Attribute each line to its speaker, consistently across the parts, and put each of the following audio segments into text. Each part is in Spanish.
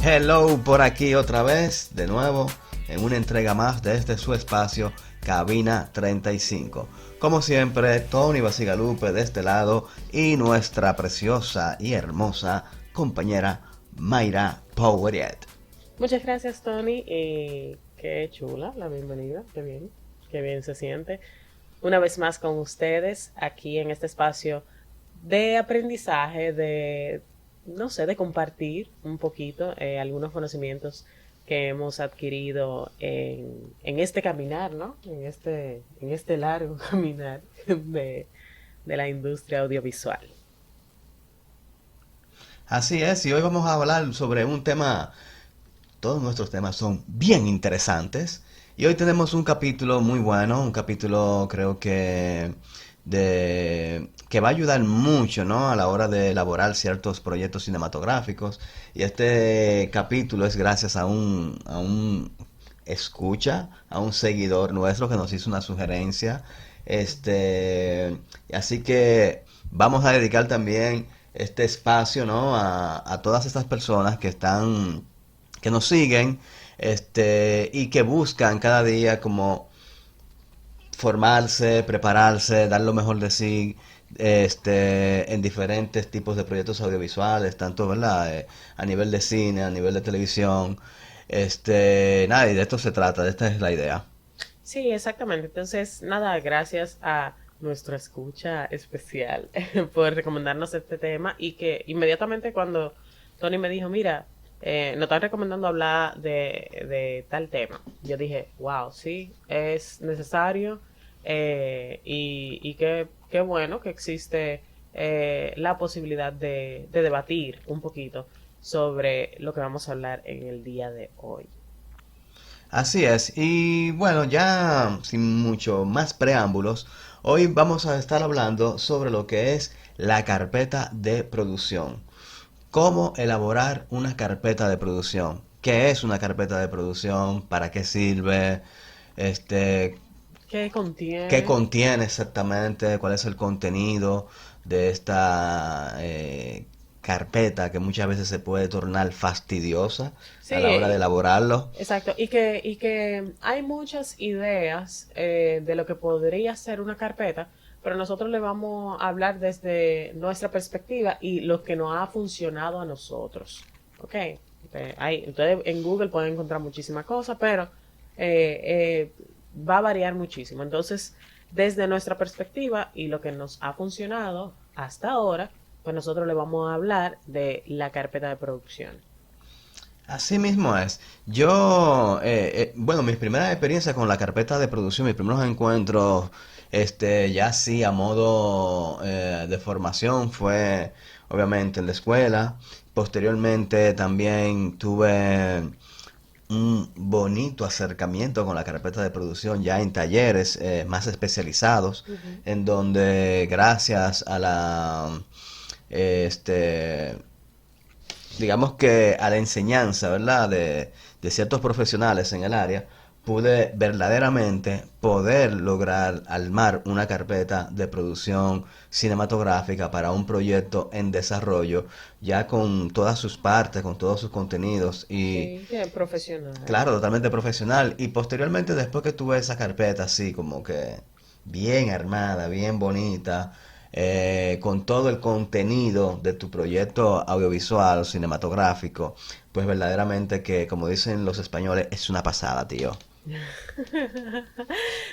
Speaker 1: Hello, por aquí otra vez, de nuevo, en una entrega más de este su espacio, Cabina 35. Como siempre, Tony Basigalupe de este lado y nuestra preciosa y hermosa compañera Mayra Poweriet.
Speaker 2: Muchas gracias, Tony. Qué chula la bienvenida. Qué bien se siente. Una vez más con ustedes aquí en este espacio de aprendizaje, no sé, de compartir un poquito algunos conocimientos que hemos adquirido en este caminar, ¿no? En este largo caminar de la industria audiovisual.
Speaker 1: Así es, y hoy vamos a hablar sobre un tema. Todos nuestros temas son bien interesantes y hoy tenemos un capítulo muy bueno, un capítulo creo que va a ayudar mucho, ¿no? A la hora de elaborar ciertos proyectos cinematográficos. Y este capítulo es gracias a un escucha, a un seguidor nuestro que nos hizo una sugerencia. Así que vamos a dedicar también este espacio, ¿no? A todas estas personas que nos siguen, y que buscan cada día como formarse, prepararse, dar lo mejor de sí, en diferentes tipos de proyectos audiovisuales, tanto, ¿verdad? A nivel de cine, a nivel de televisión, nada, y de esto se trata, de esta es la idea.
Speaker 2: Sí, exactamente. Entonces, nada, gracias a nuestra escucha especial por recomendarnos este tema y que inmediatamente cuando Tony me dijo, mira, nos están recomendando hablar de tal tema, yo dije, wow, sí, es necesario y qué bueno que existe la posibilidad de debatir un poquito sobre lo que vamos a hablar en el día de hoy.
Speaker 1: Así es, y bueno, ya sin mucho más preámbulos, hoy vamos a estar hablando sobre lo que es la carpeta de producción. ¿Cómo elaborar una carpeta de producción? ¿Qué es una carpeta de producción? ¿Para qué sirve? Este,
Speaker 2: ¿Qué
Speaker 1: ¿Qué
Speaker 2: contiene?
Speaker 1: contiene exactamente? ¿Cuál es el contenido de esta carpeta que muchas veces se puede tornar fastidiosa a la hora de
Speaker 2: Sí,
Speaker 1: elaborarlo?
Speaker 2: exacto. Y que hay muchas ideas de lo que podría ser una carpeta, pero nosotros le vamos a hablar desde nuestra perspectiva y lo que nos ha funcionado a nosotros. ¿Ok? Ustedes en Google pueden encontrar muchísimas cosas, pero va a variar muchísimo. Entonces, desde nuestra perspectiva y lo que nos ha funcionado hasta ahora, pues nosotros le vamos a hablar de la carpeta de producción.
Speaker 1: Así mismo es. Yo, bueno, mis primeras experiencias con la carpeta de producción, mis primeros encuentros, ya así a modo de formación fue obviamente en la escuela. Posteriormente también tuve un bonito acercamiento con la carpeta de producción ya en talleres más especializados,
Speaker 2: Ujú.
Speaker 1: en donde gracias a la, este, digamos que a la enseñanza, ¿verdad? De ciertos profesionales en el área, pude verdaderamente poder lograr armar una carpeta de producción cinematográfica para un proyecto en desarrollo, ya con todas sus partes, con todos sus contenidos y
Speaker 2: Sí, que profesional.
Speaker 1: claro, totalmente profesional. Y posteriormente, después que tuve esa carpeta así, como que bien armada, bien bonita, con todo el contenido de tu proyecto audiovisual o cinematográfico, pues verdaderamente que, como dicen los españoles, es una pasada, tío.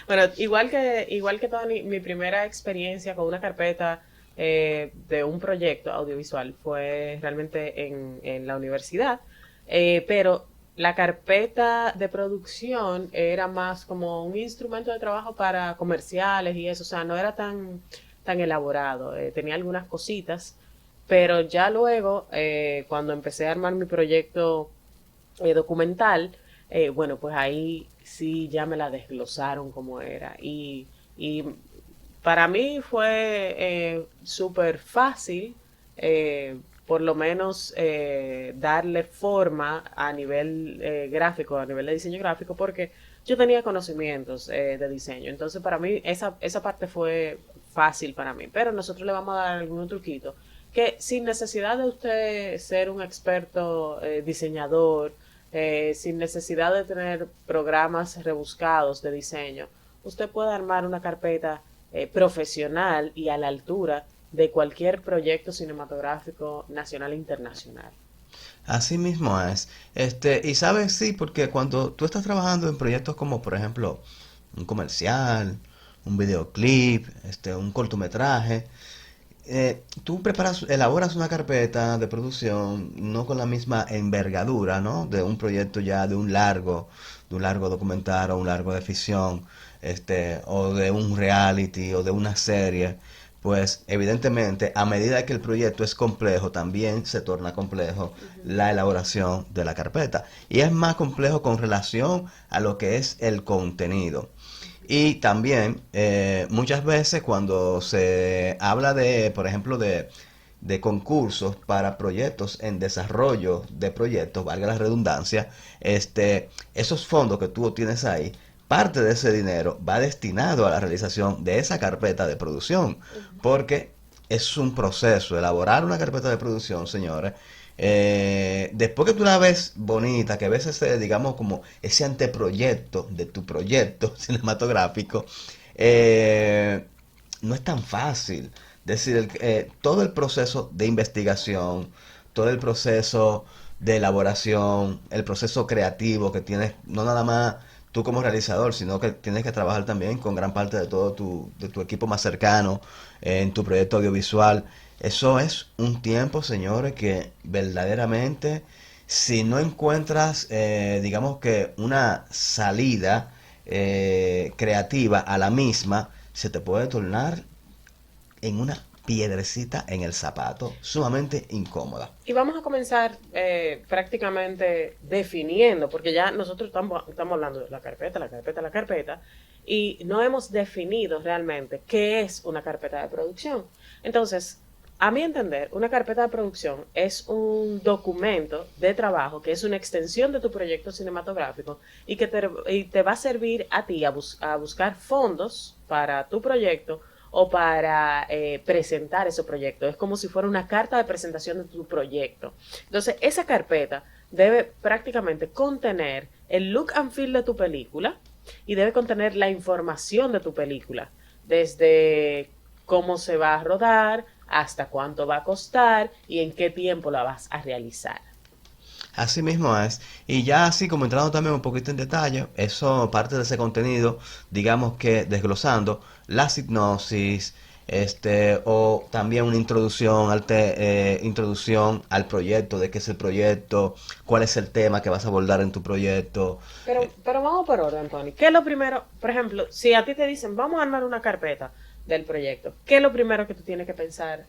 Speaker 2: Bueno, igual que toda mi primera experiencia con una carpeta de un proyecto audiovisual fue realmente en la universidad, pero la carpeta de producción era más como un instrumento de trabajo para comerciales y eso, o sea, no era tan elaborado, tenía algunas cositas, pero ya luego, cuando empecé a armar mi proyecto documental, bueno, pues ahí sí ya me la desglosaron como era. Y para mí fue súper fácil, por lo menos darle forma a nivel gráfico, a nivel de diseño gráfico, porque yo tenía conocimientos de diseño. Entonces, para mí, esa parte fue fácil para mí. Pero nosotros le vamos a dar algunos truquitos que sin necesidad de usted ser un experto diseñador, sin necesidad de tener programas rebuscados de diseño, usted puede armar una carpeta profesional y a la altura de cualquier proyecto cinematográfico nacional e internacional.
Speaker 1: Así mismo es. Y sabes, sí, porque cuando tú estás trabajando en proyectos como, por ejemplo, un comercial, un videoclip, un cortometraje, tú elaboras una carpeta de producción no con la misma envergadura, ¿no? De un proyecto ya de un largo documental o un largo de ficción, o de un reality o de una serie. Pues evidentemente, a medida que el proyecto es complejo, también se torna complejo
Speaker 2: Ujú.
Speaker 1: la elaboración de la carpeta. Y es más complejo con relación a lo que es el contenido. Y también muchas veces cuando se habla de, por ejemplo, de concursos para proyectos en desarrollo de proyectos, valga la redundancia, esos fondos que tú tienes ahí, parte de ese dinero va destinado a la realización de esa carpeta de producción,
Speaker 2: Ujú.
Speaker 1: porque es un proceso, elaborar una carpeta de producción, señores. Después que tú la ves bonita, que ves ese, digamos, como ese anteproyecto de tu proyecto cinematográfico, eh, no es tan fácil. Es decir, todo el proceso de investigación, todo el proceso de elaboración, el proceso creativo que tienes, no nada más tú como realizador, sino que tienes que trabajar también con gran parte de todo de tu equipo más cercano en tu proyecto audiovisual. Eso es un tiempo, señores, que verdaderamente, si no encuentras, digamos que una salida creativa a la misma, se te puede tornar en una piedrecita en el zapato, sumamente incómoda.
Speaker 2: Y vamos a comenzar prácticamente definiendo, porque ya nosotros estamos hablando de la carpeta, la carpeta, la carpeta, y no hemos definido realmente qué es una carpeta de producción. Entonces, a mi entender, una carpeta de producción es un documento de trabajo que es una extensión de tu proyecto cinematográfico y te va a servir a ti a buscar fondos para tu proyecto o para presentar ese proyecto. Es como si fuera una carta de presentación de tu proyecto. Entonces, esa carpeta debe prácticamente contener el look and feel de tu película y debe contener la información de tu película, desde cómo se va a rodar, hasta cuánto va a costar y en qué tiempo la vas a realizar.
Speaker 1: Así mismo es. Y ya así como entrando también un poquito en detalle, eso parte de ese contenido, digamos que desglosando la hipnosis, o también una introducción al proyecto, de qué es el proyecto, cuál es el tema que vas a abordar en tu proyecto.
Speaker 2: Pero vamos por orden, Tony. ¿Qué es lo primero? Por ejemplo, si a ti te dicen, vamos a armar una carpeta del proyecto, ¿qué es lo primero que tú tienes que pensar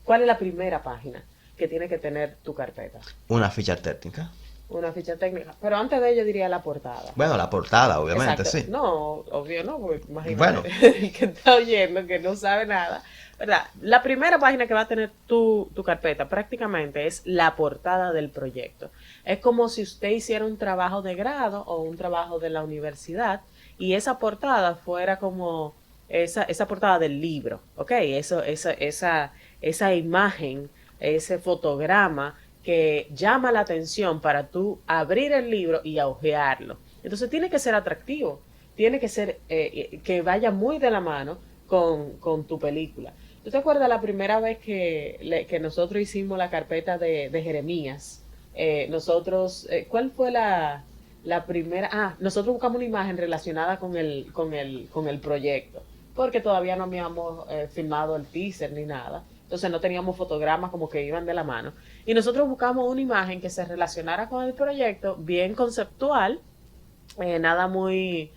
Speaker 2: cuál es la primera página que tiene que tener tu carpeta?
Speaker 1: Una ficha técnica.
Speaker 2: Una ficha técnica. Pero antes de ello diría la portada.
Speaker 1: Bueno, la portada, obviamente,
Speaker 2: Exacto.
Speaker 1: sí.
Speaker 2: No, obvio no, porque imagínate
Speaker 1: Bueno,
Speaker 2: el que está oyendo, que no sabe nada. ¿Verdad? La primera página que va a tener tu carpeta prácticamente es la portada del proyecto. Es como si usted hiciera un trabajo de grado o un trabajo de la universidad y esa portada fuera como esa portada del libro, ¿ok? Esa imagen, ese fotograma que llama la atención para tú abrir el libro y hojearlo. Entonces tiene que ser atractivo, tiene que ser que vaya muy de la mano con tu película. ¿Tú te acuerdas la primera vez que nosotros hicimos la carpeta de Jeremías? ¿Cuál fue la primera? Ah, nosotros buscamos una imagen relacionada con el proyecto, porque todavía no habíamos filmado el teaser ni nada. Entonces no teníamos fotogramas como que iban de la mano. Y nosotros buscamos una imagen que se relacionara con el proyecto, bien conceptual, eh, nada muy,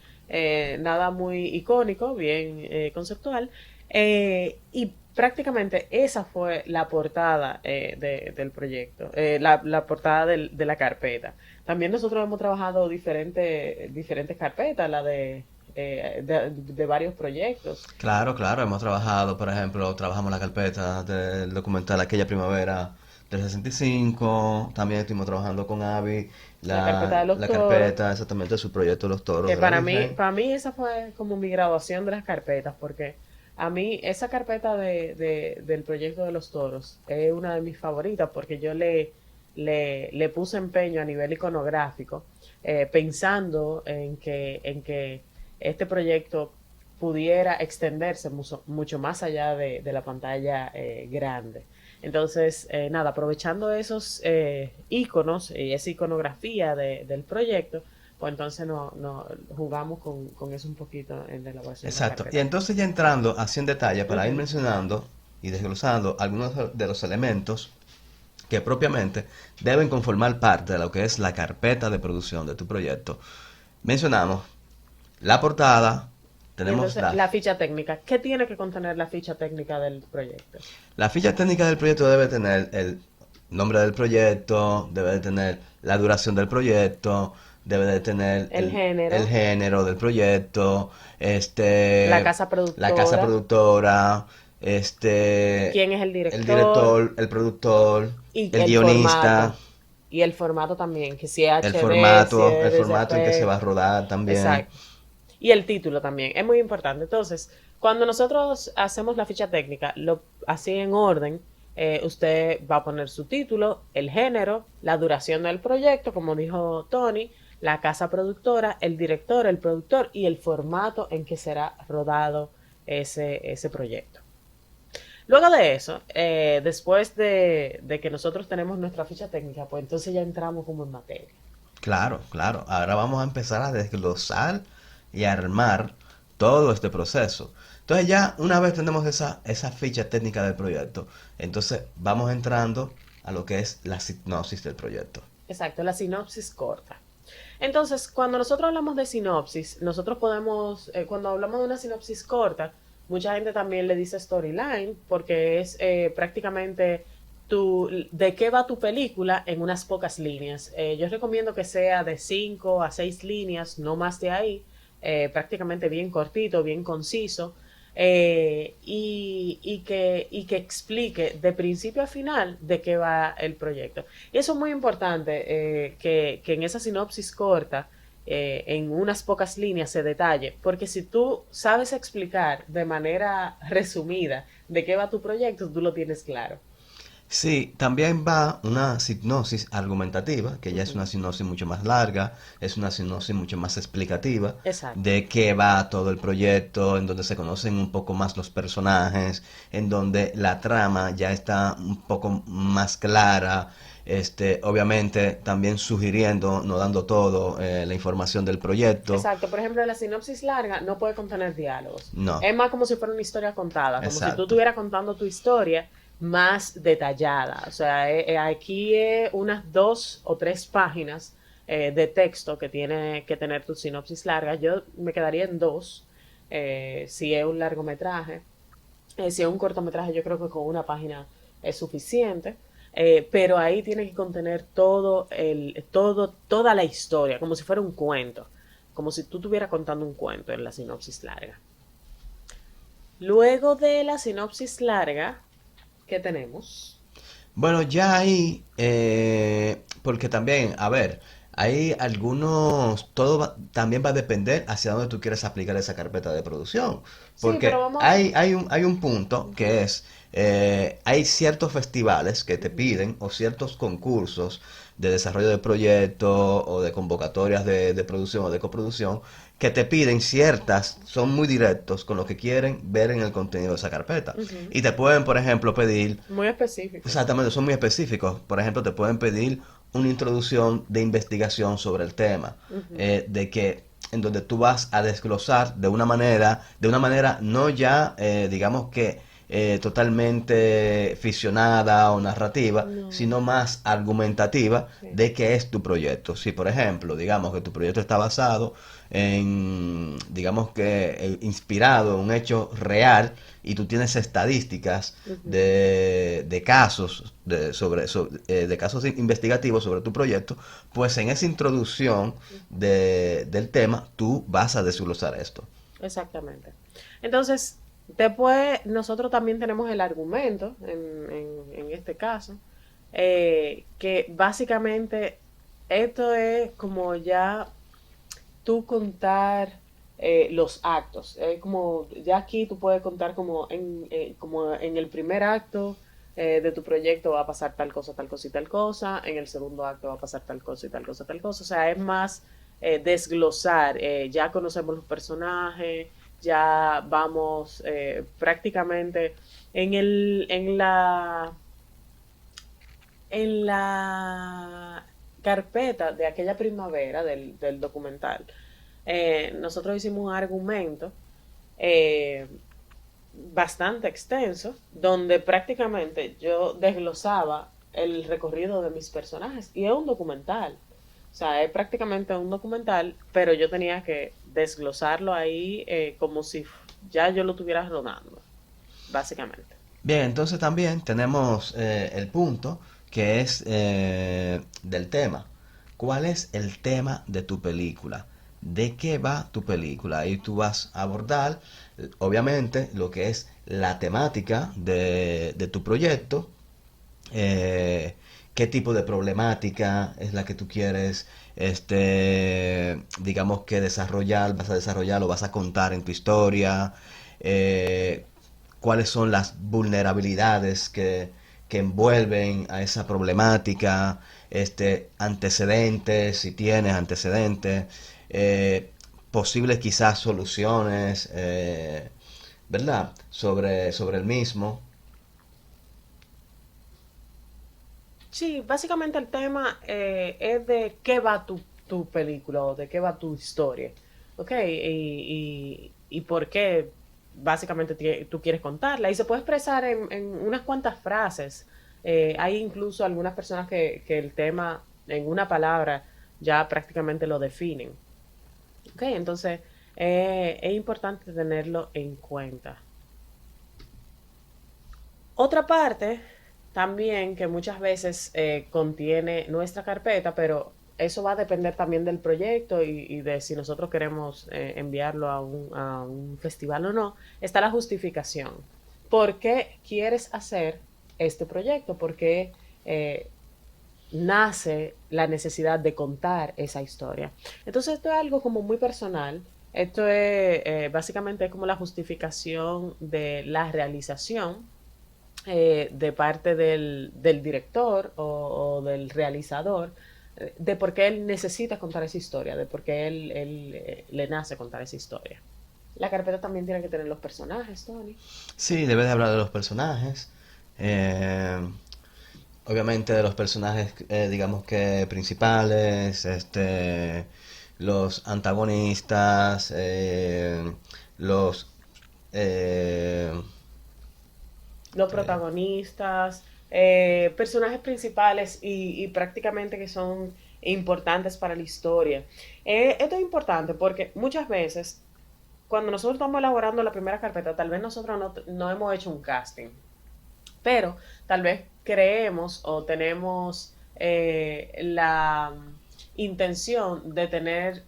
Speaker 2: nada muy icónico, bien conceptual. Y prácticamente esa fue la portada del proyecto, la portada de la carpeta. También nosotros hemos trabajado diferentes carpetas, de varios proyectos.
Speaker 1: claro, claro, hemos trabajado, por ejemplo, trabajamos la carpeta del documental Aquella Primavera del 65, también estuvimos trabajando con Avi,
Speaker 2: La carpeta de los
Speaker 1: la
Speaker 2: toros,
Speaker 1: carpeta exactamente de su proyecto Los Toros
Speaker 2: que
Speaker 1: de la
Speaker 2: para mí,
Speaker 1: Virgen.
Speaker 2: para mí esa fue como mi graduación de las carpetas, porque A mí esa carpeta del proyecto de los toros es una de mis favoritas porque yo le puse empeño a nivel iconográfico, pensando en que este proyecto pudiera extenderse mucho más allá de la pantalla grande. Entonces, nada, aprovechando esos iconos y esa iconografía del proyecto, pues entonces no jugamos con eso un poquito en la elaboración de la
Speaker 1: Exacto. Y
Speaker 2: carpeta.
Speaker 1: entonces ya entrando así en detalle para ir
Speaker 2: Ujú.
Speaker 1: mencionando y desglosando algunos de los elementos que propiamente deben conformar parte de lo que es la carpeta de producción de tu proyecto. Mencionamos la portada,
Speaker 2: Y
Speaker 1: tenemos
Speaker 2: entonces, la ficha técnica. ¿Qué tiene que contener la ficha técnica del proyecto?
Speaker 1: la ficha técnica del proyecto debe tener el nombre del proyecto, debe de tener la duración del proyecto, debe de tener
Speaker 2: El
Speaker 1: el
Speaker 2: género,
Speaker 1: género del proyecto,
Speaker 2: la casa
Speaker 1: la casa
Speaker 2: productora,
Speaker 1: productora,
Speaker 2: quién es el
Speaker 1: el
Speaker 2: director
Speaker 1: director, el productor,
Speaker 2: y
Speaker 1: el
Speaker 2: el
Speaker 1: guionista,
Speaker 2: formato. Y el formato también, que si es HD, si
Speaker 1: el
Speaker 2: es
Speaker 1: formato en que se
Speaker 2: DCP.
Speaker 1: va a rodar también.
Speaker 2: Exacto. Y el título también, es muy importante. Entonces, cuando nosotros hacemos la ficha técnica, así en orden, usted va a poner su título, el género, la duración del proyecto, como dijo Tony, la casa productora, el director, el productor y el formato en que será rodado ese proyecto. Luego de eso, después de que nosotros tenemos nuestra ficha técnica, pues entonces ya entramos como en materia.
Speaker 1: Claro, claro. Ahora vamos a empezar a desglosar y a armar todo este proceso. Entonces ya una vez tenemos esa ficha técnica del proyecto, entonces vamos entrando a lo que es la sinopsis del proyecto.
Speaker 2: Exacto, la sinopsis corta. Entonces, cuando nosotros hablamos de sinopsis, nosotros podemos, cuando hablamos de una sinopsis corta, mucha gente también le dice storyline, porque es prácticamente de qué va tu película en unas pocas líneas. Yo recomiendo que sea de 5 a 6 líneas, no más de ahí, prácticamente bien cortito, bien conciso, y que explique de principio a final de qué va el proyecto. Y eso es muy importante, que en esa sinopsis corta, en unas pocas líneas se detalle, porque si tú sabes explicar de manera resumida de qué va tu proyecto, tú lo tienes claro.
Speaker 1: Sí, también va una sinopsis argumentativa, que ya es una
Speaker 2: Ujú.
Speaker 1: sinopsis mucho más larga, es una sinopsis mucho más explicativa
Speaker 2: Exacto.
Speaker 1: de qué va todo el proyecto, en donde se conocen un poco más los personajes, en donde la trama ya está un poco más clara, obviamente también sugiriendo, no dando todo, la información del proyecto.
Speaker 2: Exacto, por ejemplo, la sinopsis larga no puede contener diálogos.
Speaker 1: No,
Speaker 2: Es más como si fuera una historia contada, como si tú
Speaker 1: exacto.
Speaker 2: estuvieras contando tu historia más detallada. O sea, aquí es unas 2 o 3 páginas de texto que tiene que tener tu sinopsis larga. Yo me quedaría en dos, si es un largometraje. Si es un cortometraje, yo creo que con una página es suficiente. Pero ahí tiene que contener toda la historia, como si fuera un cuento, como si tú estuvieras contando un cuento en la sinopsis larga. Luego de la sinopsis larga, ¿qué tenemos?
Speaker 1: Bueno, ya ahí, porque también, a ver, hay algunos, también va a depender hacia dónde tú quieres aplicar esa carpeta de producción,
Speaker 2: Sí, pero
Speaker 1: porque
Speaker 2: vamos.
Speaker 1: hay un punto
Speaker 2: Ujú,
Speaker 1: que es, hay ciertos festivales que te
Speaker 2: ujú.
Speaker 1: piden o ciertos concursos de desarrollo de proyectos o de convocatorias de producción o de coproducción que te piden ciertas, son muy directos con lo que quieren ver en el contenido de esa carpeta.
Speaker 2: Ujú.
Speaker 1: Y te pueden, por ejemplo, pedir.
Speaker 2: Muy específico.
Speaker 1: Exactamente, son muy específicos. Por ejemplo, te pueden pedir una introducción de investigación sobre el tema,
Speaker 2: Ujú.
Speaker 1: de que en donde tú vas a desglosar de una manera no ya, digamos que totalmente ficcionada o narrativa,
Speaker 2: No.
Speaker 1: sino más argumentativa
Speaker 2: Sí.
Speaker 1: de qué es tu proyecto. Si, por ejemplo, digamos que tu proyecto está basado en, digamos que inspirado en un hecho real y tú tienes estadísticas
Speaker 2: Ujú.
Speaker 1: de casos de casos investigativos sobre tu proyecto, pues en esa introducción del tema tú vas a desglosar esto.
Speaker 2: Exactamente. Entonces, después nosotros también tenemos el argumento, en este caso, que básicamente esto es como ya tú contar. los actos. Como ya aquí tú puedes contar como en el primer acto de tu proyecto va a pasar tal cosa y tal cosa, en el segundo acto va a pasar tal cosa y tal cosa, tal cosa. O sea, es más desglosar, ya conocemos los personajes, ya vamos prácticamente en en la carpeta de aquella primavera del documental. Nosotros hicimos un argumento eh, bastante extenso, donde prácticamente yo desglosaba el recorrido de mis personajes. Y es un documental. O sea, es prácticamente un documental, pero yo tenía que desglosarlo ahí como si ya yo lo tuviera rodando, básicamente.
Speaker 1: Bien, entonces también tenemos el punto que es del tema. ¿Cuál es el tema de tu película? ¿De qué va tu película? Ahí tú vas a abordar, obviamente, lo que es la temática de tu proyecto, eh, qué tipo de problemática es la que tú quieres, digamos que desarrollar, vas a desarrollar o vas a contar en tu historia, eh, cuáles son las vulnerabilidades que envuelven a esa problemática, antecedentes, si tienes antecedentes, posibles quizás soluciones, ¿verdad? Sobre el mismo.
Speaker 2: Sí, básicamente el tema es de qué va tu película o de qué va tu historia, ¿ok? Y por qué básicamente tú quieres contarla. Y se puede expresar en unas cuantas frases. Hay incluso algunas personas que el tema en una palabra ya prácticamente lo definen, ¿ok? Entonces es importante tenerlo en cuenta. Otra parte también que muchas veces contiene nuestra carpeta, pero eso va a depender también del proyecto y de si nosotros queremos enviarlo a un festival o no, está la justificación. ¿Por qué quieres hacer este proyecto? ¿Por qué nace la necesidad de contar esa historia? Entonces esto es algo como muy personal. Esto es básicamente como la justificación de la realización de parte del director o del realizador de por qué él necesita contar esa historia, de por qué él le nace contar esa historia. La carpeta también tiene que tener los personajes, Tony.
Speaker 1: Sí, debes de hablar de los personajes. eh, Obviamente de los personajes, digamos que principales, los antagonistas, los eh,
Speaker 2: Los
Speaker 1: eh,
Speaker 2: protagonistas, personajes principales y prácticamente que son importantes para la historia. Esto es importante porque muchas veces cuando nosotros estamos elaborando la primera carpeta, tal vez nosotros no hemos hecho un casting, pero tal vez creemos o tenemos la intención de tener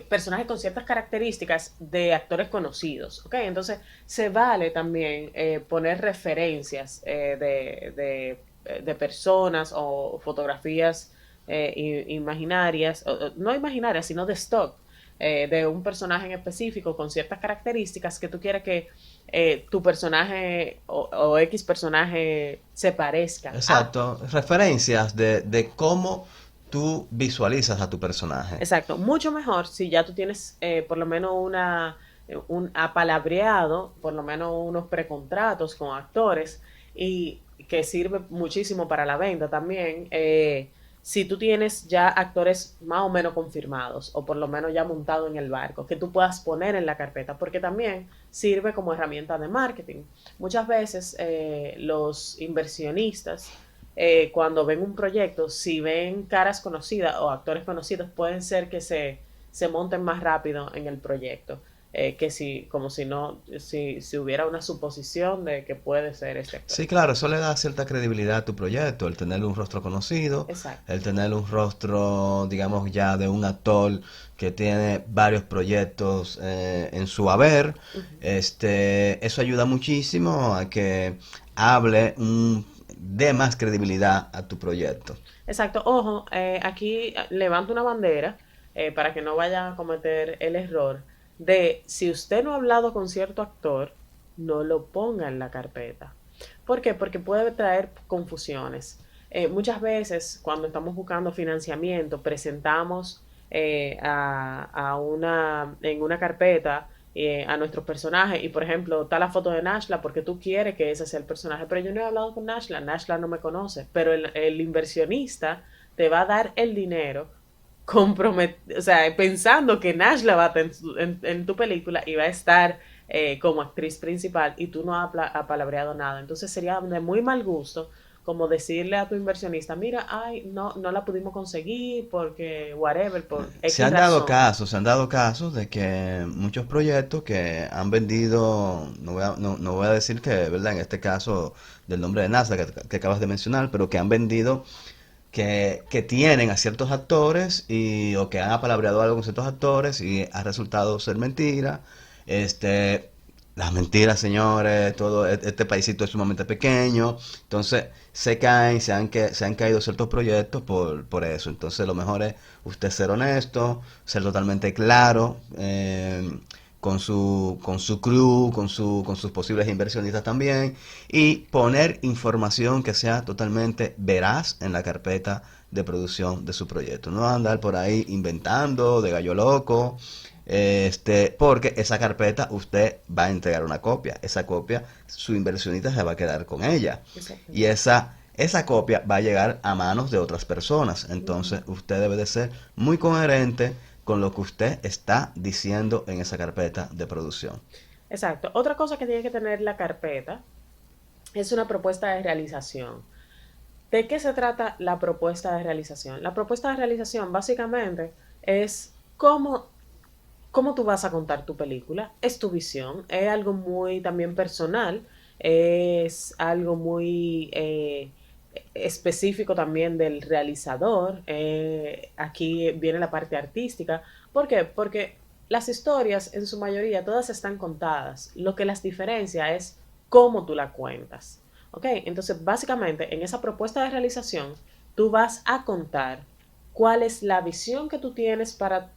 Speaker 2: personajes con ciertas características de actores conocidos, ¿ok? Entonces se vale también poner referencias de personas o fotografías imaginarias, no imaginarias, sino de stock, de un personaje en específico con ciertas características que tú quieres que tu personaje o X personaje se parezca a.
Speaker 1: exacto, referencias de cómo tú visualizas a tu personaje.
Speaker 2: Exacto, mucho mejor si ya tú tienes por lo menos un apalabreado, por lo menos unos precontratos con actores y que sirve muchísimo para la venta también. Si tú tienes ya actores más o menos confirmados o por lo menos ya montados en el barco, que tú puedas poner en la carpeta, porque también sirve como herramienta de marketing. Muchas veces los inversionistas cuando ven un proyecto, si ven caras conocidas o actores conocidos, pueden ser que se monten más rápido en el proyecto. Que si, como si no, si hubiera una suposición de que puede ser este actor.
Speaker 1: Sí, claro, eso le da cierta credibilidad a tu proyecto, el tener un rostro conocido,
Speaker 2: Exacto.
Speaker 1: el tener un rostro, digamos, ya de un actor que tiene varios proyectos en su haber.
Speaker 2: Uh -huh.
Speaker 1: Eso ayuda muchísimo a que hable, dé más credibilidad a tu proyecto.
Speaker 2: Exacto. Ojo, aquí levanto una bandera. para que no vayan a cometer el error de, si usted no ha hablado con cierto actor, no lo ponga en la carpeta. ¿Por qué? Porque puede traer confusiones. Muchas veces cuando estamos buscando financiamiento presentamos en una carpeta a nuestros personajes y por ejemplo está la foto de Nashla porque tú quieres que ese sea el personaje, pero yo no he hablado con Nashla, Nashla no me conoce, pero el inversionista te va a dar el dinero o sea, pensando que Nashla va a estar en tu película y va a estar como actriz principal y tú no has apalabreado nada. Entonces sería de muy mal gusto como decirle a tu inversionista, mira, ay, no la pudimos conseguir porque whatever, por X razón.
Speaker 1: Se han dado casos de que muchos proyectos que han vendido, no voy a decir que, ¿verdad? En este caso del nombre de NASA que acabas de mencionar, pero que han vendido que tienen a ciertos actores o que han apalabreado algo con ciertos actores y ha resultado ser mentira. Este, las mentiras, señores, todo este paisito es sumamente pequeño, entonces se han caído ciertos proyectos por eso. Entonces lo mejor es usted ser honesto, ser totalmente claro, con su crew, con sus posibles inversionistas también, y poner información que sea totalmente veraz en la carpeta de producción de su proyecto. No andar por ahí inventando de gallo loco, porque esa carpeta usted va a entregar una copia. Esa copia, su inversionista se va a quedar con ella. Y
Speaker 2: Exactamente.
Speaker 1: esa copia va a llegar a manos de otras personas.
Speaker 2: Ujú.
Speaker 1: Entonces usted debe de ser muy coherente con lo que usted está diciendo en esa carpeta de producción.
Speaker 2: Exacto. Otra cosa que tiene que tener la carpeta es una propuesta de realización. ¿De qué se trata la propuesta de realización? La propuesta de realización básicamente es cómo tú vas a contar tu película. Es tu visión, es algo muy también personal, es algo muy específico también del realizador. Aquí viene la parte artística. ¿Por qué? Porque las historias en su mayoría todas están contadas. Lo que las diferencia es cómo tú la cuentas. ¿Ok? Entonces, básicamente, en esa propuesta de realización, tú vas a contar cuál es la visión que tú tienes para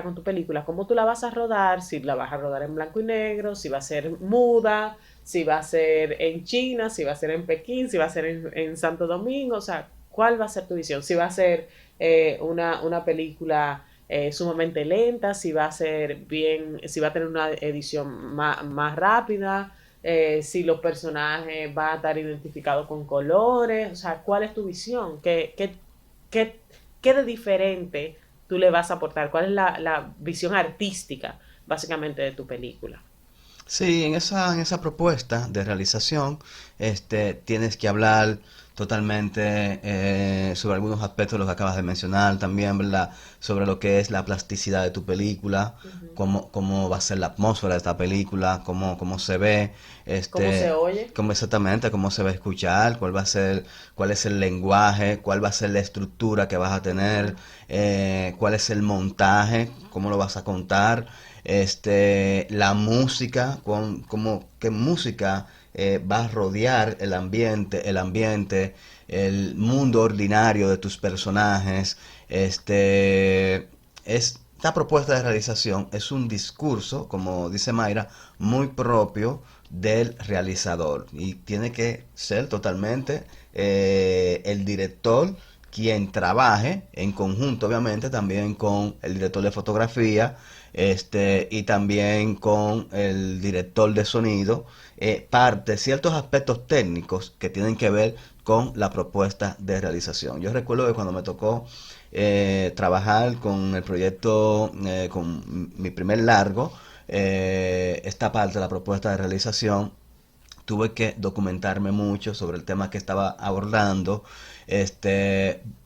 Speaker 2: con tu película, cómo tú la vas a rodar, si la vas a rodar en blanco y negro, si va a ser muda, si va a ser en China, si va a ser en Pekín, si va a ser en Santo Domingo, o sea, cuál va a ser tu visión, si va a ser una película sumamente lenta, si va a ser bien, si va a tener una edición más rápida, si los personajes van a estar identificados con colores, o sea, cuál es tu visión, qué, qué de diferente tú le vas a aportar, cuál es la visión artística básicamente de tu película.
Speaker 1: Sí, en esa propuesta de realización, tienes que hablar totalmente sobre algunos aspectos de los que acabas de mencionar, también, ¿verdad? Sobre lo que es la plasticidad de tu película,
Speaker 2: Ujú.
Speaker 1: cómo va a ser la atmósfera de esta película, cómo se ve,
Speaker 2: ¿Cómo se oye?
Speaker 1: cómo exactamente, cómo se va a escuchar, cuál es el lenguaje, cuál va a ser la estructura que vas a tener,
Speaker 2: Ujú.
Speaker 1: cuál es el montaje, cómo lo vas a contar, la música, qué música va a rodear el mundo ordinario de tus personajes. Esta propuesta de realización es un discurso, como dice Mayra, muy propio del realizador y tiene que ser totalmente el director quien trabaje en conjunto, obviamente, también con el director de fotografía, y también con el director de sonido, parte ciertos aspectos técnicos que tienen que ver con la propuesta de realización. Yo recuerdo que cuando me tocó trabajar con el proyecto, con mi primer largo, esta parte de la propuesta de realización, tuve que documentarme mucho sobre el tema que estaba abordando,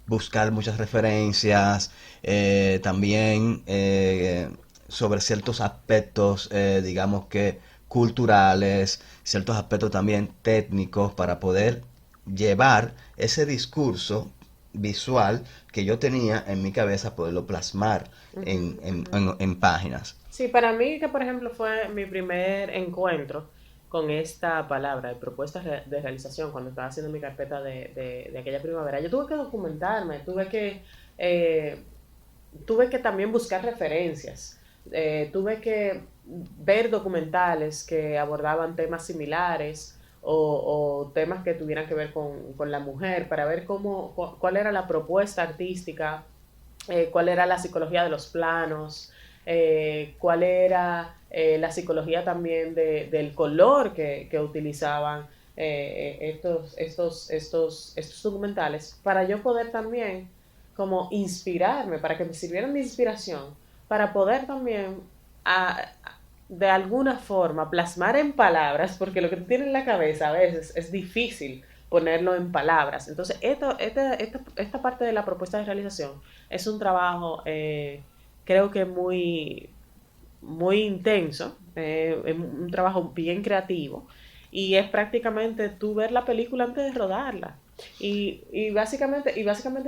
Speaker 1: buscar muchas referencias, también sobre ciertos aspectos, digamos que culturales, ciertos aspectos también técnicos para poder llevar ese discurso visual que yo tenía en mi cabeza, poderlo plasmar
Speaker 2: Ujú, ujú.
Speaker 1: en páginas.
Speaker 2: Sí, para mí que por ejemplo fue mi primer encuentro con esta palabra de propuesta de realización cuando estaba haciendo mi carpeta de aquella primavera, yo tuve que documentarme, tuve que eh, tuve que también buscar referencias. Tuve que ver documentales que abordaban temas similares o temas que tuvieran que ver con la mujer para ver cuál era la propuesta artística, cuál era la psicología de los planos, cuál era la psicología también del color que utilizaban estos documentales, para yo poder también como inspirarme, para que me sirvieran de inspiración, para poder también de alguna forma plasmar en palabras, porque lo que tú tienes en la cabeza a veces es difícil ponerlo en palabras. Entonces, esta parte de la propuesta de realización es un trabajo, creo que muy intenso, un trabajo bien creativo, y es prácticamente tú ver la película antes de rodarla. Y básicamente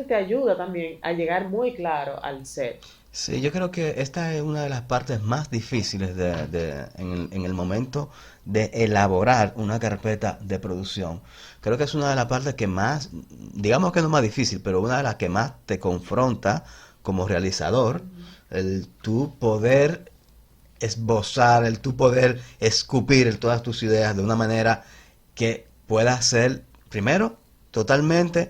Speaker 2: te ayuda también a llegar muy claro al set.
Speaker 1: Sí, yo creo que esta es una de las partes más difíciles en el momento de elaborar una carpeta de producción. Creo que es una de las partes que más, digamos que no más difícil, pero una de las que más te confronta como realizador, el tu poder esbozar, el tu poder escupir todas tus ideas de una manera que pueda ser, primero, totalmente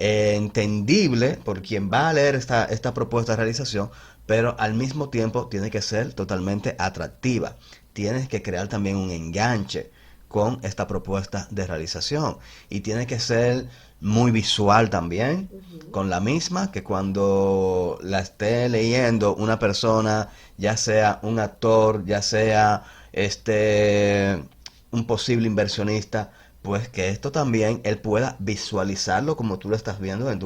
Speaker 1: entendible por quien va a leer esta propuesta de realización, pero al mismo tiempo tiene que ser totalmente atractiva. Tienes que crear también un enganche con esta propuesta de realización y tiene que ser muy visual también,
Speaker 2: Ujú.
Speaker 1: con la misma que cuando la esté leyendo una persona, ya sea un actor, ya sea un posible inversionista, pues que esto también él pueda visualizarlo como tú lo estás viendo en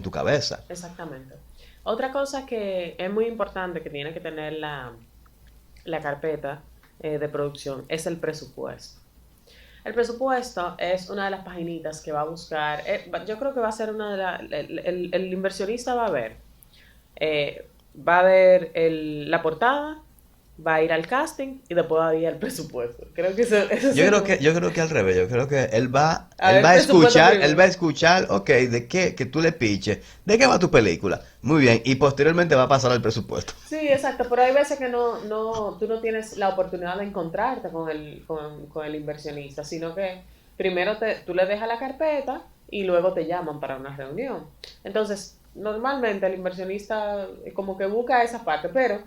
Speaker 1: tu cabeza.
Speaker 2: Exactamente. Otra cosa que es muy importante que tiene que tener la carpeta de producción es el presupuesto. El presupuesto es una de las paginitas que va a buscar, yo creo que va a ser una de las, el inversionista va a ver la portada, va a ir al casting y después va a ir al presupuesto. Creo que eso
Speaker 1: Yo
Speaker 2: son
Speaker 1: creo
Speaker 2: como,
Speaker 1: que, yo creo que al revés, yo creo que
Speaker 2: a ver, el presupuesto
Speaker 1: él va
Speaker 2: primero.
Speaker 1: a escuchar, ok, de qué, que tú le piches, de qué va tu película. Muy bien, y posteriormente va a pasar al presupuesto.
Speaker 2: Sí, exacto, pero hay veces que tú no tienes la oportunidad de encontrarte con el inversionista, sino que primero tú le dejas la carpeta y luego te llaman para una reunión. Entonces, normalmente el inversionista como que busca esa parte, pero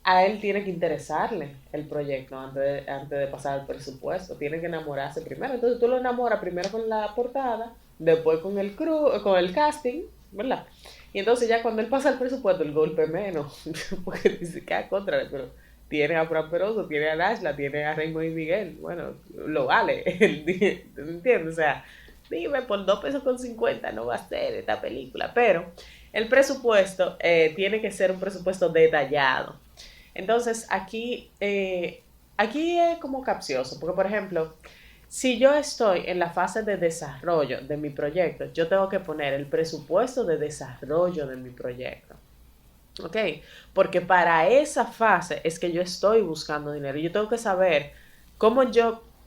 Speaker 2: a él tiene que interesarle el proyecto antes de pasar al presupuesto, tiene que enamorarse primero. Entonces tú lo enamoras primero con la portada, después con el con el casting, ¿verdad? Y entonces ya cuando él pasa el presupuesto, el golpe menos, porque dice que contra, pero tiene a Fran Peroso, tiene a Nashla, tiene a Raymond y Miguel, bueno, lo vale, ¿entiendes? O sea, dime, por 2 pesos con 50 no va a ser esta película, pero el presupuesto tiene que ser un presupuesto detallado. Entonces, aquí es como capcioso, porque por ejemplo, si yo estoy en la fase de desarrollo de mi proyecto, yo tengo que poner el presupuesto de desarrollo de mi proyecto. ¿Ok? Porque para esa fase es que yo estoy buscando dinero. Yo tengo que saber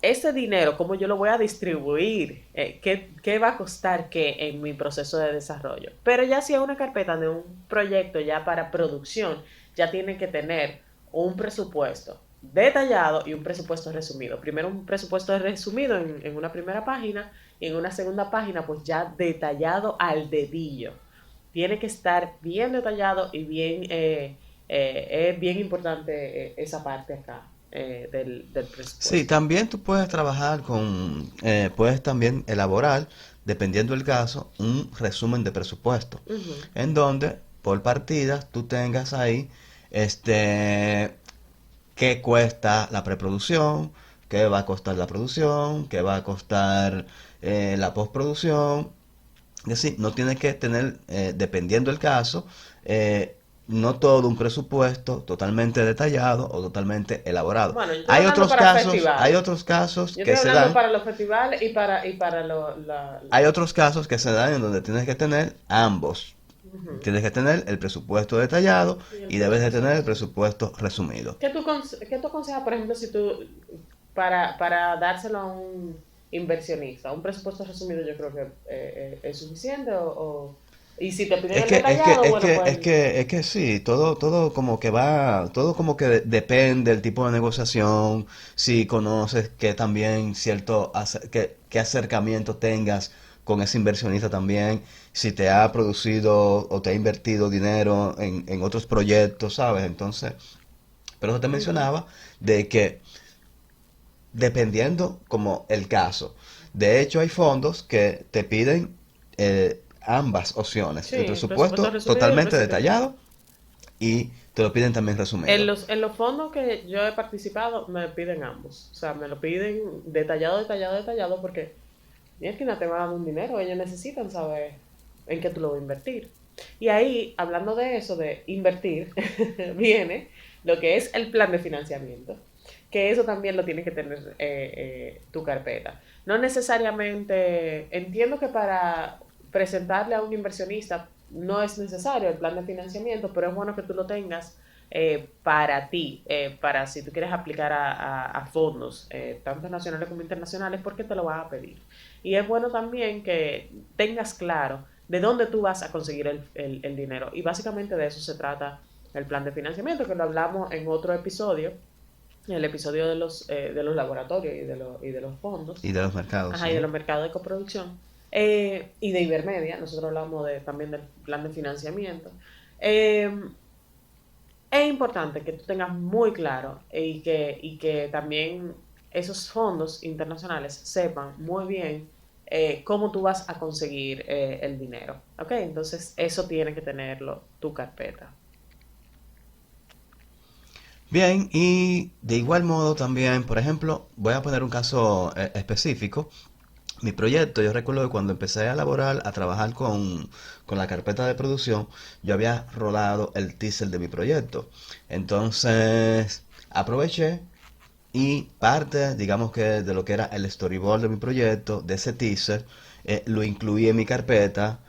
Speaker 2: ese dinero, cómo yo lo voy a distribuir, qué va a costar qué en mi proceso de desarrollo. Pero ya si es una carpeta de un proyecto ya para producción, ya tiene que tener un presupuesto detallado y un presupuesto resumido. Primero un presupuesto resumido en una primera página y en una segunda página pues ya detallado al dedillo. Tiene que estar bien detallado y es bien importante esa parte acá del
Speaker 1: Sí,
Speaker 2: presupuesto.
Speaker 1: también tú puedes trabajar puedes también elaborar, dependiendo del caso, un resumen de presupuesto,
Speaker 2: Ujú.
Speaker 1: en donde por partidas tú tengas ahí, este, qué cuesta la preproducción, qué va a costar la producción, qué va a costar la postproducción. Es decir, no tienes que tener, dependiendo del caso, eh, no todo un presupuesto totalmente detallado o totalmente elaborado.
Speaker 2: Bueno, yo estoy hablando para
Speaker 1: Hay
Speaker 2: festivales.
Speaker 1: otros casos
Speaker 2: Yo
Speaker 1: que
Speaker 2: estoy
Speaker 1: se
Speaker 2: hablando
Speaker 1: dan,
Speaker 2: para los festivales y para
Speaker 1: hay otros casos que se dan en donde tienes que tener ambos.
Speaker 2: ujú.
Speaker 1: Tienes que tener el presupuesto detallado
Speaker 2: Y el
Speaker 1: y debes de
Speaker 2: presupuesto
Speaker 1: tener el
Speaker 2: resumido.
Speaker 1: presupuesto resumido.
Speaker 2: ¿Qué tú aconsejas, por ejemplo, si tú, para dárselo a un inversionista, un presupuesto resumido yo creo que es suficiente o... Y si te piden
Speaker 1: Es
Speaker 2: el
Speaker 1: que, es que,
Speaker 2: detallado,
Speaker 1: es
Speaker 2: bueno,
Speaker 1: que,
Speaker 2: pues
Speaker 1: es que, es que sí, todo como que va, todo como que depende del tipo de negociación, si conoces que también qué acercamiento tengas con ese inversionista también, si te ha producido o te ha invertido dinero en otros proyectos, ¿sabes? Entonces, pero eso te
Speaker 2: ujú,
Speaker 1: mencionaba de que dependiendo como el caso. De hecho, hay fondos que te piden ambas opciones,
Speaker 2: sí,
Speaker 1: el
Speaker 2: el presupuesto
Speaker 1: presupuesto
Speaker 2: resumido y el
Speaker 1: totalmente
Speaker 2: presupuesto.
Speaker 1: detallado y te lo piden también resumido.
Speaker 2: En los fondos que yo he participado me piden ambos. O sea, me lo piden detallado, detallado, detallado porque mira que te va a dar un dinero, ellos necesitan saber en qué tú lo vas a invertir. Y ahí, hablando de eso, de invertir, viene lo que es el plan de financiamiento, que eso también lo tienes que tener tu carpeta. No necesariamente, entiendo que para presentarle a un inversionista no es necesario el plan de financiamiento, pero es bueno que tú lo tengas para ti, para si tú quieres aplicar a fondos, tanto nacionales como internacionales, porque te lo van a pedir. Y es bueno también que tengas claro de dónde tú vas a conseguir el dinero. Y básicamente de eso se trata el plan de financiamiento, que lo hablamos en otro episodio, el episodio de los laboratorios y de los fondos,
Speaker 1: Y de los mercados,
Speaker 2: ajá, y de
Speaker 1: sí.
Speaker 2: los mercados de coproducción, y de Ibermedia. Nosotros hablamos también del plan de financiamiento. Eh, es importante que tú tengas muy claro y que también esos fondos internacionales sepan muy bien cómo tú vas a conseguir el dinero. ¿Ok? Entonces, eso tiene que tenerlo tu carpeta.
Speaker 1: Bien, y de igual modo también, por ejemplo, voy a poner un caso específico. Mi proyecto, yo recuerdo que cuando empecé a elaborar, a trabajar con la carpeta de producción, yo había rodado el teaser de mi proyecto. Entonces, aproveché y parte, digamos que de lo que era el storyboard de mi proyecto, de ese teaser, lo incluí en mi carpeta.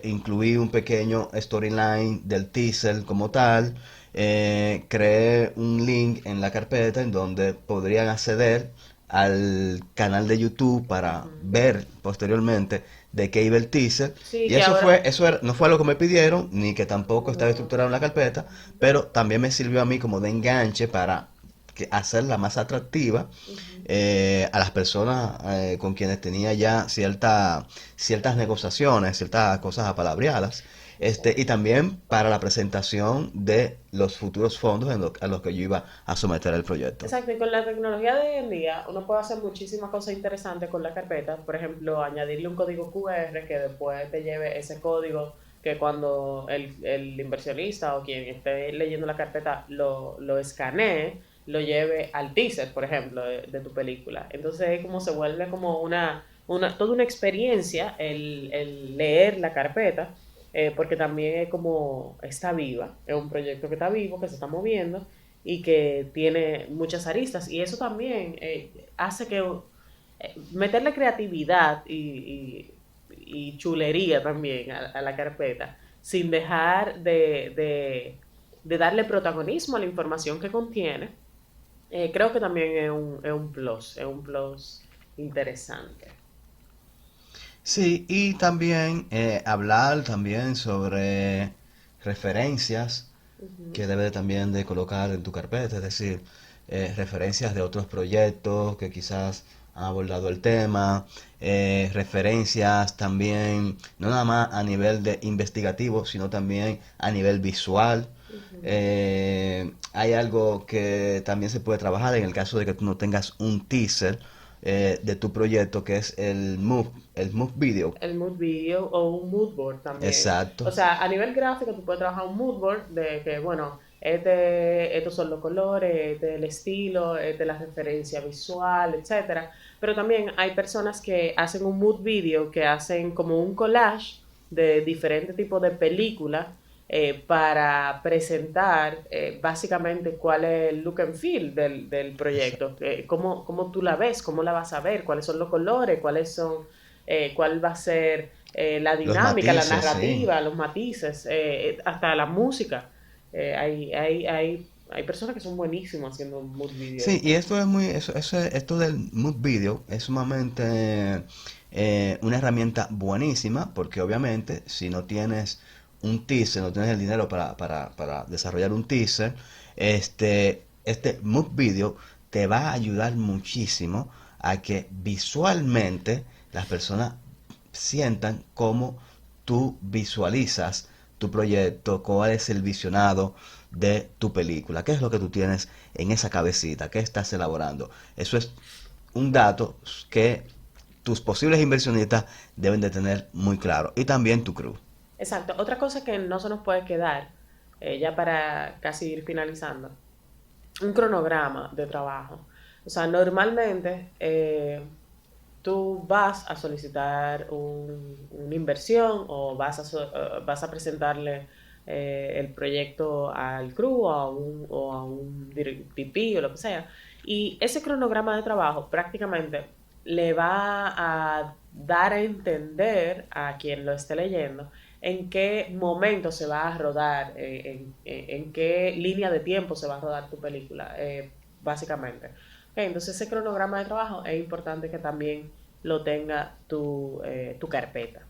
Speaker 1: Incluí un pequeño storyline del teaser como tal. Creé un link en la carpeta en donde podrían acceder al canal de YouTube para
Speaker 2: Ujú.
Speaker 1: ver posteriormente de qué iba el teaser.
Speaker 2: Sí,
Speaker 1: Y
Speaker 2: que ahora...
Speaker 1: no fue lo que me pidieron, ni que tampoco estaba
Speaker 2: No.
Speaker 1: estructurado en la carpeta, pero también me sirvió a mí como de enganche para hacerla más atractiva
Speaker 2: Ujú.
Speaker 1: a las personas con quienes tenía ya ciertas negociaciones, ciertas cosas apalabriadas, y
Speaker 2: Exacto.
Speaker 1: también para la presentación de los futuros fondos a los que yo iba a someter el proyecto.
Speaker 2: Exacto, y con la tecnología de hoy en día uno puede hacer muchísimas cosas interesantes con la carpeta. Por ejemplo, añadirle un código QR que después te lleve ese código que cuando el inversionista o quien esté leyendo la carpeta lo escanee, lo lleve al teaser, por ejemplo, de tu película. Entonces es como se vuelve como toda una experiencia el leer la carpeta, porque también es como está viva, es un proyecto que está vivo, que se está moviendo y que tiene muchas aristas. Y eso también hace que meterle creatividad y chulería también a la carpeta, sin dejar de darle protagonismo a la información que contiene, creo que también es un plus interesante.
Speaker 1: Sí, y también hablar también sobre referencias
Speaker 2: Ujú.
Speaker 1: que debes también de colocar en tu carpeta, es decir, referencias de otros proyectos que quizás han abordado el tema, referencias también, no nada más a nivel de investigativo, sino también a nivel visual.
Speaker 2: Ujú.
Speaker 1: Hay algo que también se puede trabajar en el caso de que tú no tengas un teaser de tu proyecto, que es el move video.
Speaker 2: El mood video o un mood board también. O
Speaker 1: Exacto.
Speaker 2: sea, a nivel gráfico tú puedes trabajar un mood board de que, bueno, estos son los colores, este es el estilo, esta es la referencia visual, etcétera. Pero también hay personas que hacen un mood video, que hacen como un collage de diferentes tipos de películas para presentar básicamente cuál es el look and feel del proyecto, cómo tú la ves, cómo la vas a ver, cuáles son los colores, cuál va a ser la
Speaker 1: Los
Speaker 2: dinámica, la
Speaker 1: matices, sí.
Speaker 2: narrativa, los matices, hasta la música. Hay Hay personas que son buenísimas haciendo mood
Speaker 1: Sí,
Speaker 2: videos.
Speaker 1: y esto es muy, esto del mood video es sumamente una herramienta buenísima, porque obviamente si no tienes un teaser, no tienes el dinero para desarrollar un teaser, este mood video te va a ayudar muchísimo a que visualmente las personas sientan cómo tú visualizas tu proyecto, cuál es el visionado de tu película, qué es lo que tú tienes en esa cabecita, qué estás elaborando. Eso es un dato que tus posibles inversionistas deben de tener muy claro y también tu crew.
Speaker 2: Exacto. Otra cosa que no se nos puede quedar, ya para casi ir finalizando, un cronograma de trabajo. O sea, normalmente tú vas a solicitar una inversión o vas a presentarle el proyecto al crew o a un DP o lo que sea. Y ese cronograma de trabajo prácticamente le va a dar a entender a quien lo esté leyendo en qué momento se va a rodar, en qué línea de tiempo se va a rodar tu película, básicamente. Okay, entonces ese cronograma de trabajo es importante que también lo tenga tu carpeta.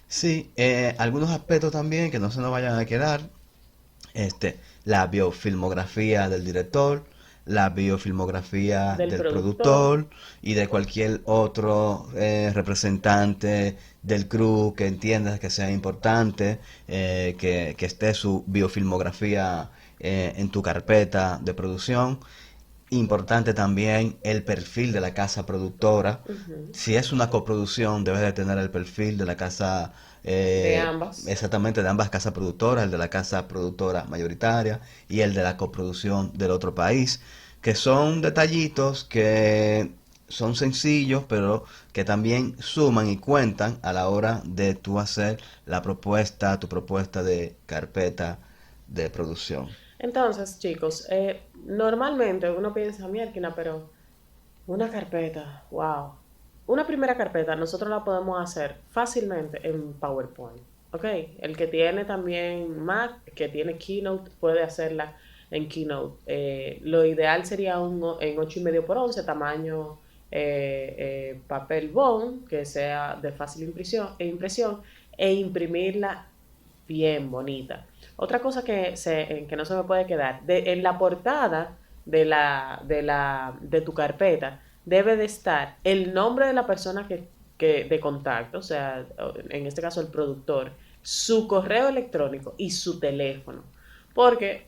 Speaker 1: Sí, algunos aspectos también que no se nos vayan a quedar, la biofilmografía del director, la biofilmografía
Speaker 2: Del
Speaker 1: del
Speaker 2: productor.
Speaker 1: productor y de cualquier otro representante del crew que entiendas que sea importante, que esté su biofilmografía en tu carpeta de producción. Importante también el perfil de la casa productora.
Speaker 2: Ujú.
Speaker 1: Si es una coproducción, debes de tener el perfil de la casa,
Speaker 2: De ambas.
Speaker 1: exactamente de ambas casas productoras, el de la casa productora mayoritaria y el de la coproducción del otro país, que son detallitos que son sencillos, pero que también suman y cuentan a la hora de tú hacer la propuesta, tu propuesta de carpeta de producción.
Speaker 2: Entonces, chicos, normalmente uno piensa, mierda, pero una carpeta, wow. Una primera carpeta nosotros la podemos hacer fácilmente en PowerPoint. ¿Ok? El que tiene también Mac, que tiene Keynote, puede hacerla en Keynote. Lo ideal sería en 8,5 por 11 tamaño papel bond, que sea de fácil impresión, e imprimirla bien bonita. Otra cosa que no se me puede quedar, en la portada de tu carpeta debe de estar el nombre de la persona de contacto, o sea, en este caso el productor, su correo electrónico y su teléfono. Porque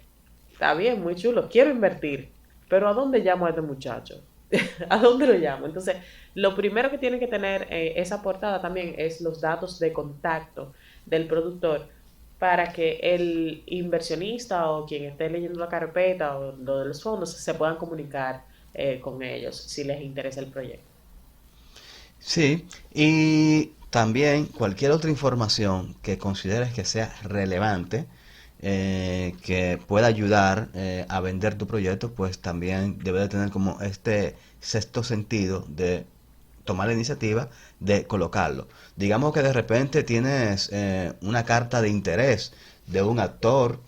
Speaker 2: está bien, muy chulo, quiero invertir, pero ¿a dónde llamo a este muchacho? ¿A dónde lo llamo? Entonces, lo primero que tiene que tener esa portada también es los datos de contacto del productor para que el inversionista o quien esté leyendo la carpeta o lo de los fondos se puedan comunicar con ellos si les interesa el proyecto.
Speaker 1: Sí, y también cualquier otra información que consideres que sea relevante, que pueda ayudar a vender tu proyecto, pues también debe de tener como este sexto sentido de tomar la iniciativa de colocarlo. Digamos que de repente tienes una carta de interés de un actor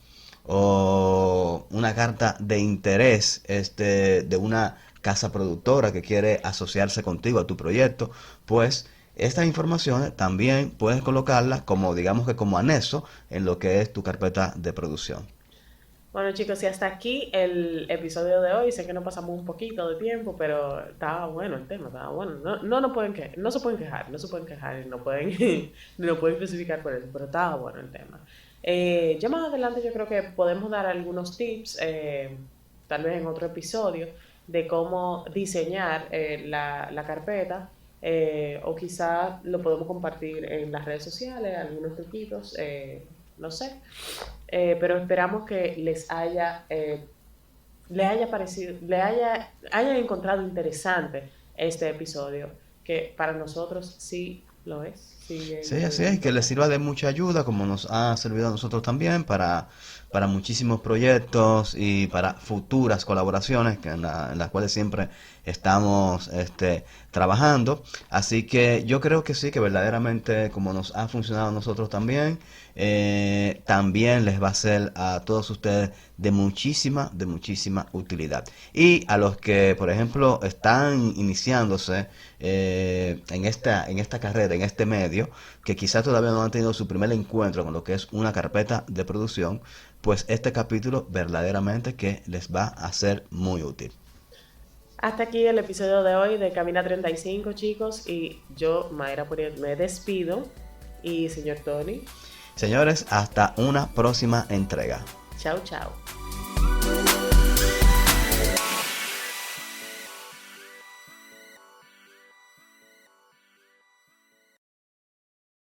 Speaker 1: o una carta de interés de una casa productora que quiere asociarse contigo a tu proyecto, pues estas informaciones también puedes colocarlas como, digamos que como anexo en lo que es tu carpeta de producción.
Speaker 2: Bueno chicos, y hasta aquí el episodio de hoy. Sé que nos pasamos un poquito de tiempo, pero estaba bueno el tema, estaba bueno. No se pueden quejar, no se pueden quejar, no pueden, no pueden crucificar por eso, pero estaba bueno el tema. Ya más adelante yo creo que podemos dar algunos tips, tal vez en otro episodio, de cómo diseñar la carpeta, o quizá lo podemos compartir en las redes sociales, algunos truquitos, no sé. Pero esperamos que le haya parecido, hayan encontrado interesante este episodio, que para nosotros sí lo es, sí es
Speaker 1: Sí, así es, que les
Speaker 2: importante.
Speaker 1: sirva de mucha ayuda, como nos ha servido a nosotros también para muchísimos proyectos y para futuras colaboraciones en las cuales siempre estamos trabajando. Así que yo creo que sí, que verdaderamente como nos ha funcionado a nosotros también, también les va a ser a todos ustedes de muchísima utilidad. Y a los que, por ejemplo, están iniciándose en esta carrera, en este medio, que quizás todavía no han tenido su primer encuentro con lo que es una carpeta de producción, pues este capítulo verdaderamente que les va a ser muy útil.
Speaker 2: Hasta aquí el episodio de hoy de Camina 35, chicos, y yo, Mayra Puriel, me despido. Y señor Tony,
Speaker 1: Señores, hasta una próxima entrega.
Speaker 2: chao, chao.